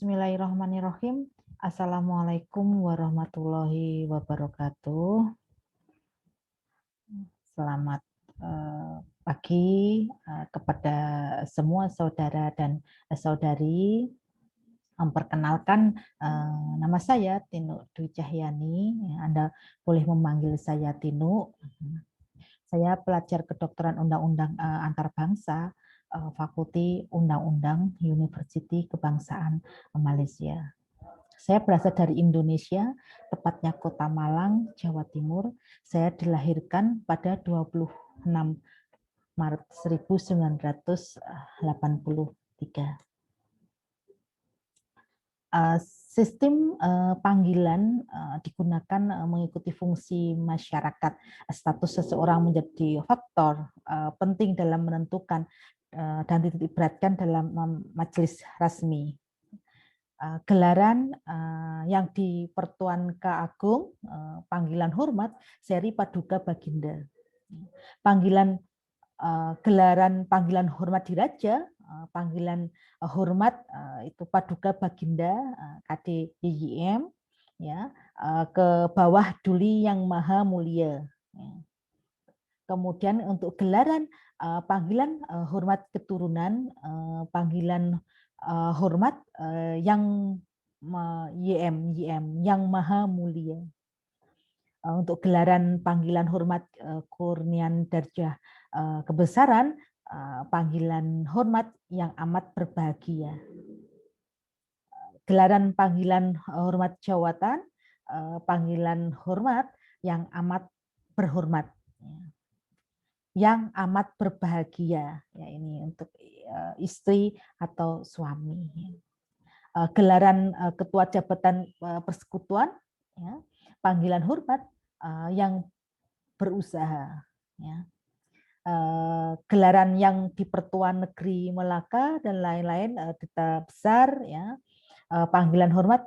Bismillahirrahmanirrahim. Assalamualaikum warahmatullahi wabarakatuh. Selamat pagi kepada semua saudara dan saudari. Memperkenalkan nama saya Tinu Dwi Cahyani. Anda boleh memanggil saya Tinu. Saya pelajar kedokteran undang-undang antarbangsa Fakulti Undang-Undang University Kebangsaan Malaysia. Saya berasal dari Indonesia, tepatnya Kota Malang, Jawa Timur. Saya dilahirkan pada 26 Maret 1983. Sistem panggilan digunakan mengikuti fungsi masyarakat. Status seseorang menjadi faktor penting dalam menentukan dan dititik beratkan dalam majelis rasmi. Gelaran yang di Pertuan Keagung, panggilan hormat seri Paduka Baginda. Gelaran panggilan hormat diraja, panggilan hormat itu Paduka Baginda KD YYM, ya, ke bawah Duli Yang Maha Mulia. Kemudian untuk gelaran panggilan hormat keturunan, panggilan hormat yang YM Yang Maha Mulia. Untuk gelaran panggilan hormat kurnian darjah kebesaran, panggilan hormat yang amat berbahagia. Gelaran panggilan hormat jawatan, panggilan hormat yang amat berhormat, yang amat berbahagia. Ya, ini untuk istri atau suami. Gelaran ketua jabatan persekutuan, ya, panggilan hormat yang berusaha. Ya. Gelaran yang di Pertuan Negeri Melaka dan lain-lain, duta besar, ya, panggilan hormat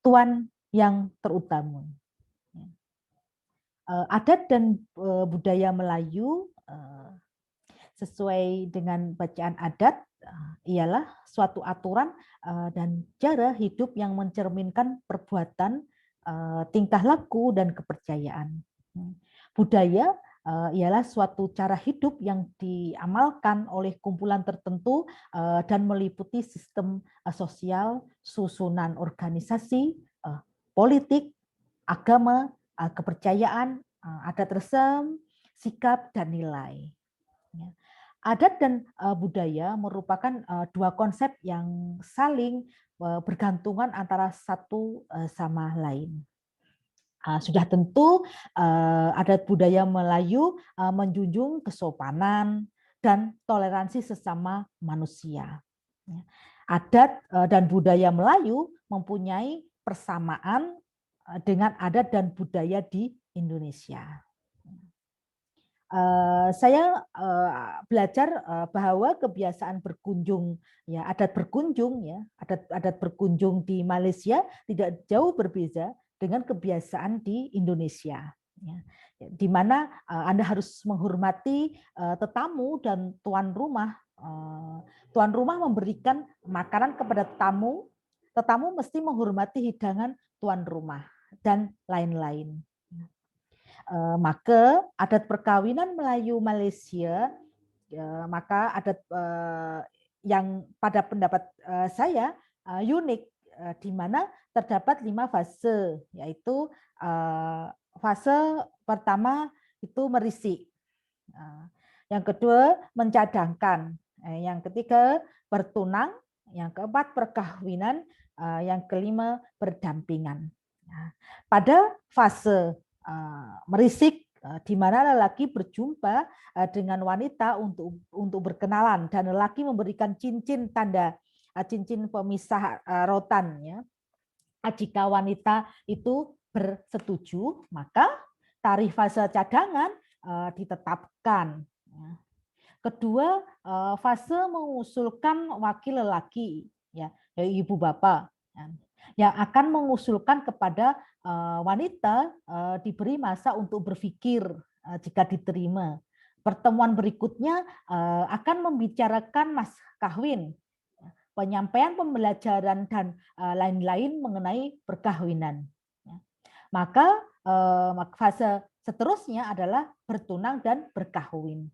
tuan yang terutama. Adat dan budaya Melayu sesuai dengan bacaan adat ialah suatu aturan dan cara hidup yang mencerminkan perbuatan, tingkah laku dan kepercayaan. Budaya ialah suatu cara hidup yang diamalkan oleh kumpulan tertentu dan meliputi sistem sosial, susunan organisasi, politik, agama, kepercayaan, adat resem, sikap, dan nilai. Adat dan budaya merupakan dua konsep yang saling bergantungan antara satu sama lain. Sudah tentu adat budaya Melayu menjunjung kesopanan dan toleransi sesama manusia. Adat dan budaya Melayu mempunyai persamaan dengan adat dan budaya di Indonesia. Saya belajar bahwa kebiasaan berkunjung, ya, adat berkunjung, ya, adat berkunjung di Malaysia tidak jauh berbeda dengan kebiasaan di Indonesia, ya, di mana Anda harus menghormati tetamu dan tuan rumah. Tuan rumah memberikan makanan kepada tetamu, tetamu mesti menghormati hidangan tuan rumah dan lain-lain. Maka adat perkawinan Melayu Malaysia, maka adat yang pada pendapat saya unik, di mana terdapat 5 fase, yaitu fase pertama itu merisik, yang kedua mencadangkan, yang ketiga bertunang, yang keempat perkawinan, yang kelima berdampingan. Pada fase merisik, di mana lelaki berjumpa dengan wanita untuk berkenalan dan lelaki memberikan cincin tanda cincin pemisah rotan, ya. Jika wanita itu bersetuju, maka tarikh fase cadangan ditetapkan. Kedua, fase mengusulkan wakil lelaki, ya, ibu bapak, yang akan mengusulkan kepada wanita diberi masa untuk berpikir jika diterima. Pertemuan berikutnya akan membicarakan mas kawin. penyampaian pembelajaran dan lain-lain mengenai perkawinan. Maka fase seterusnya adalah bertunang dan berkahwin.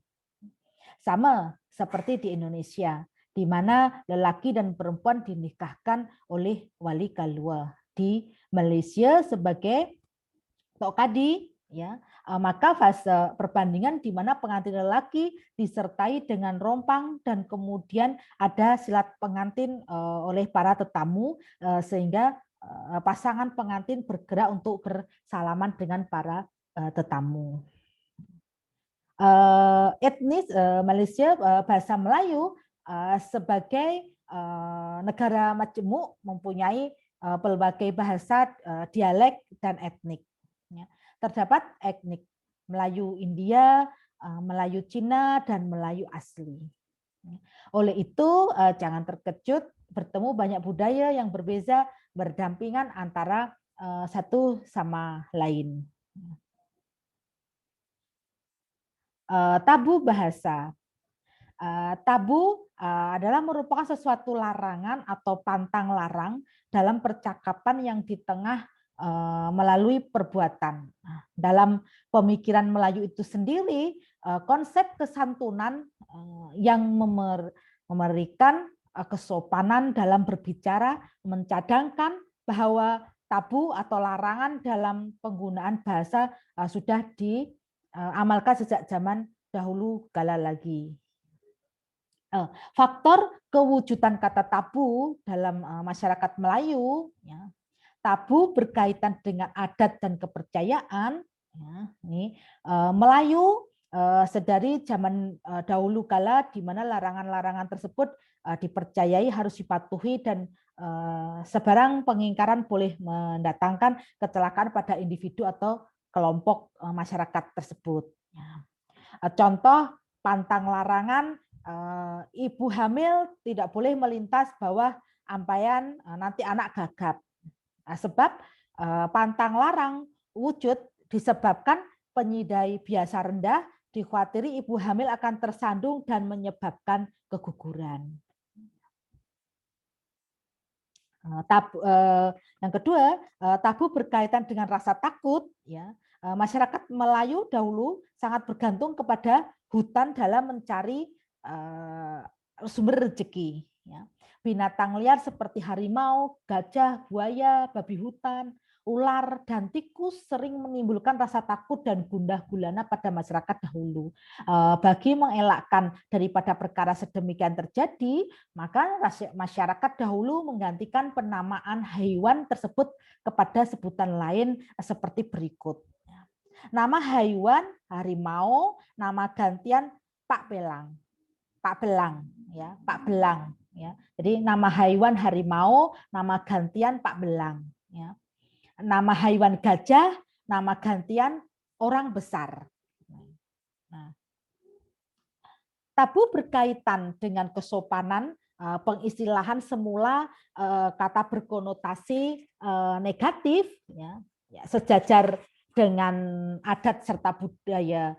Sama seperti di Indonesia, di mana lelaki dan perempuan dinikahkan oleh wali keluarga. Di Malaysia sebagai tokadi, ya, maka fase perbandingan di mana pengantin lelaki disertai dengan rompang dan kemudian ada silat pengantin oleh para tetamu sehingga pasangan pengantin bergerak untuk bersalaman dengan para tetamu. Etnis Malaysia, bahasa Melayu sebagai negara majemuk mempunyai pelbagai bahasa, dialek dan etnik. Terdapat etnik Melayu India, Melayu Cina, dan Melayu asli. Oleh itu jangan terkejut bertemu banyak budaya yang berbeda berdampingan antara satu sama lain. Tabu bahasa. Tabu adalah merupakan sesuatu larangan atau pantang larang dalam percakapan yang di tengah melalui perbuatan. Dalam pemikiran Melayu itu sendiri, konsep kesantunan yang memberikan kesopanan dalam berbicara mencadangkan bahwa tabu atau larangan dalam penggunaan bahasa sudah diamalkan sejak zaman dahulu kala lagi. Faktor kewujudan kata tabu dalam masyarakat Melayu, ya, tabu berkaitan dengan adat dan kepercayaan. Ya, ini Melayu sedari zaman dahulu kala di mana larangan-larangan tersebut dipercayai harus dipatuhi dan sebarang pengingkaran boleh mendatangkan kecelakaan pada individu atau kelompok masyarakat tersebut. Ya. Contoh pantang larangan, ibu hamil tidak boleh melintas bawah ampaian nanti anak gagap. Sebab pantang larang wujud disebabkan penyidai biasa rendah dikhawatiri ibu hamil akan tersandung dan menyebabkan keguguran. Yang kedua, tabu berkaitan dengan rasa takut. Ya, masyarakat Melayu dahulu sangat bergantung kepada hutan dalam mencari sumber rezeki. Ya. Binatang liar seperti harimau, gajah, buaya, babi hutan, ular, dan tikus sering menimbulkan rasa takut dan gundah gulana pada masyarakat dahulu. Bagi mengelakkan daripada perkara sedemikian terjadi, maka masyarakat dahulu menggantikan penamaan hewan tersebut kepada sebutan lain seperti berikut. Nama hewan harimau, nama gantian Pak Belang. Pak Belang, ya, Pak Belang, ya. Jadi nama hewan harimau, nama gantian Pak Belang, ya. Nama hewan gajah, nama gantian orang besar. Nah, tabu berkaitan dengan kesopanan, pengistilahan semula kata berkonotasi negatif, ya, sejajar dengan adat serta budaya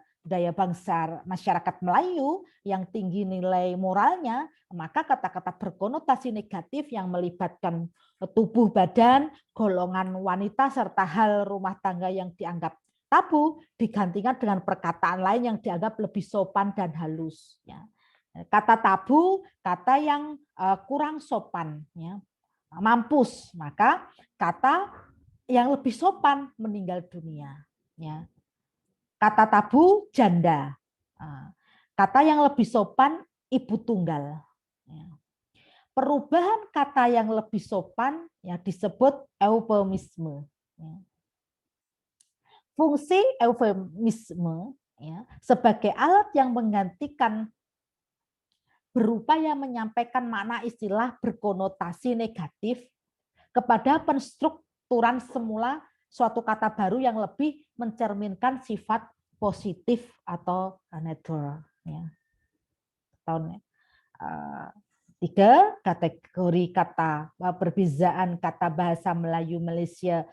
bangsa masyarakat Melayu yang tinggi nilai moralnya, maka kata-kata berkonotasi negatif yang melibatkan tubuh badan, golongan wanita, serta hal rumah tangga yang dianggap tabu digantikan dengan perkataan lain yang dianggap lebih sopan dan halus. Kata tabu, kata yang kurang sopan, mampus, maka kata yang lebih sopan meninggal dunia. Kata tabu janda, kata yang lebih sopan ibu tunggal. Perubahan kata yang lebih sopan disebut eufemisme. Fungsi eufemisme sebagai alat yang menggantikan berupaya menyampaikan makna istilah berkonotasi negatif kepada penstrukturan semula suatu kata baru yang lebih mencerminkan sifat positif atau netral. Tiga, kategori kata perbedaan kata bahasa Melayu Malaysia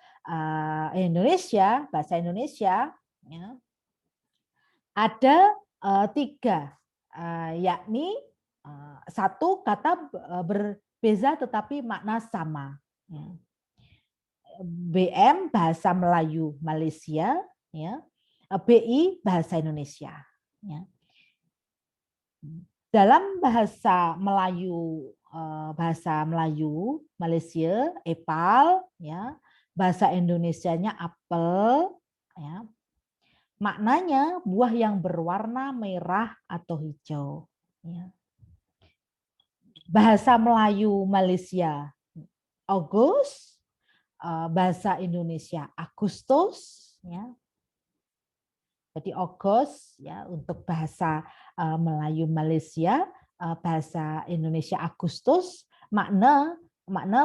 Indonesia, bahasa Indonesia, ada tiga, yakni satu kata beza tetapi makna sama. Ya. BM bahasa Melayu Malaysia, ya. BI bahasa Indonesia. Ya. Dalam bahasa Melayu Malaysia epal, ya. Bahasa Indonesianya apel, ya. Maknanya buah yang berwarna merah atau hijau. Ya. Bahasa Melayu Malaysia August, bahasa Indonesia Agustus, ya. Jadi August ya untuk bahasa Melayu Malaysia, bahasa Indonesia Agustus, makna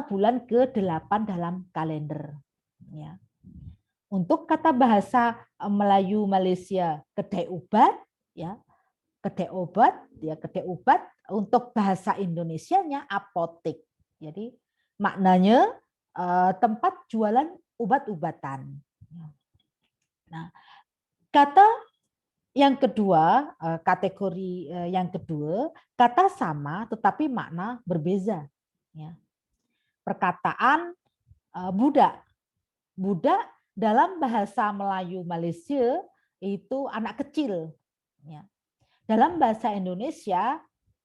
bulan ke-8 dalam kalender. Ya. Untuk kata bahasa Melayu Malaysia kedai obat, ya kedai obat, ya kedai obat. Untuk bahasa Indonesianya apotek. Jadi maknanya tempat jualan obat-obatan. Nah, kata yang kedua, kategori yang kedua, kata sama tetapi makna berbeza. Ya. Perkataan budak. Budak dalam bahasa Melayu Malaysia itu anak kecil. Ya. Dalam bahasa Indonesia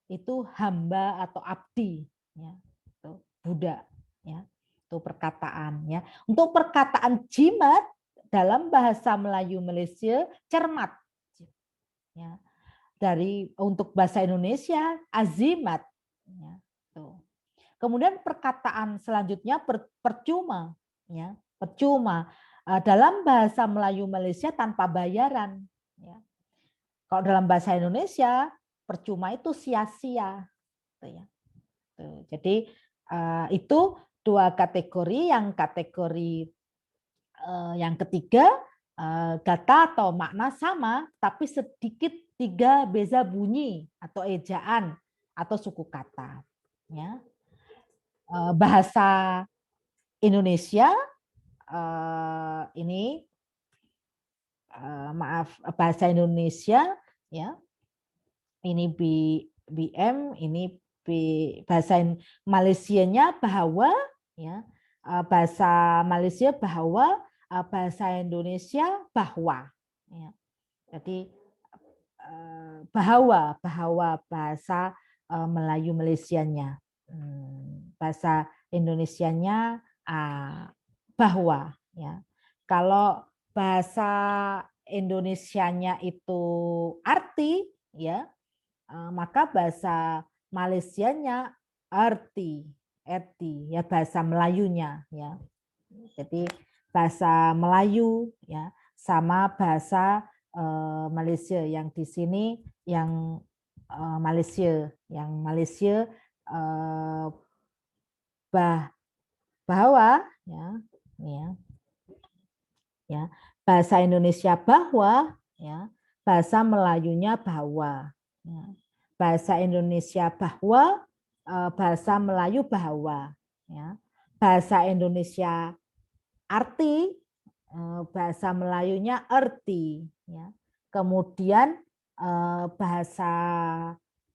itu hamba atau abdi. Ya. Itu budak. Ya. Itu perkataan. Ya. Untuk perkataan jimat dalam bahasa Melayu Malaysia cermat. Ya. Untuk bahasa Indonesia azimat. Ya. Tuh. Kemudian perkataan selanjutnya percuma. Ya. Percuma. Dalam bahasa Melayu Malaysia tanpa bayaran. Ya. Kalau dalam bahasa Indonesia percuma itu sia-sia. Ya. Jadi itu dua kategori. Yang kategori yang ketiga kata atau makna sama tapi sedikit tiga beza bunyi atau ejaan atau suku kata. Ya. Bahasa Indonesia ini bahasa Indonesia ya ini BM ini bahasa Malaysianya bahwa ya bahasa Malaysia bahwa bahasa Indonesia bahwa ya. Jadi bahwa bahasa Melayu Malaysianya bahasa Indonesianya bahwa ya. Kalau bahasa Indonesianya itu arti ya maka bahasa Malaysianya arti ya bahasa Melayunya ya. Jadi bahasa Melayu ya sama bahasa Malaysia yang di sini yang Malaysia bahwa ya ini ya bahasa Indonesia bahwa ya bahasa Melayunya bahwa ya. Bahasa Indonesia bahwa bahasa Melayu bahwa ya bahasa Indonesia arti bahasa Melayunya arti ya. Kemudian bahasa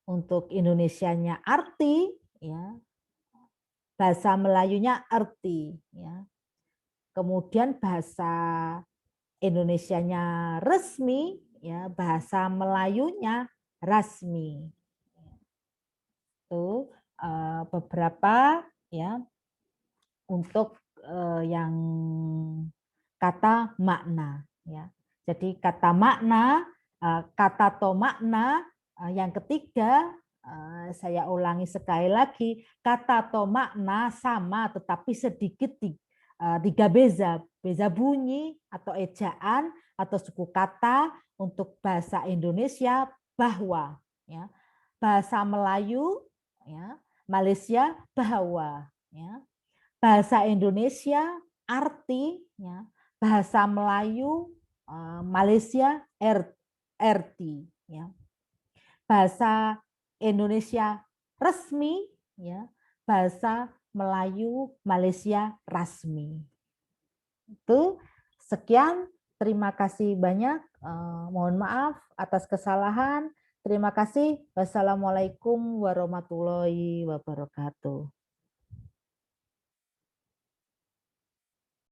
untuk Indonesianya arti ya bahasa Melayunya arti ya. Kemudian bahasa Indonesianya resmi ya bahasa Melayunya rasmi. Itu beberapa ya untuk yang kata makna ya. Jadi kata makna, kata atau makna yang ketiga saya ulangi sekali lagi, kata atau makna sama tetapi sedikit tiga beza bunyi atau ejaan atau suku kata untuk bahasa Indonesia bahwa ya. Bahasa Melayu ya, Malaysia bahwa ya. Bahasa Indonesia arti ya. Bahasa Melayu Malaysia erti ya. Bahasa Indonesia resmi ya. Bahasa Melayu Malaysia rasmi. Itu sekian, terima kasih banyak. Mohon maaf atas kesalahan. Terima kasih. Wassalamualaikum warahmatullahi wabarakatuh.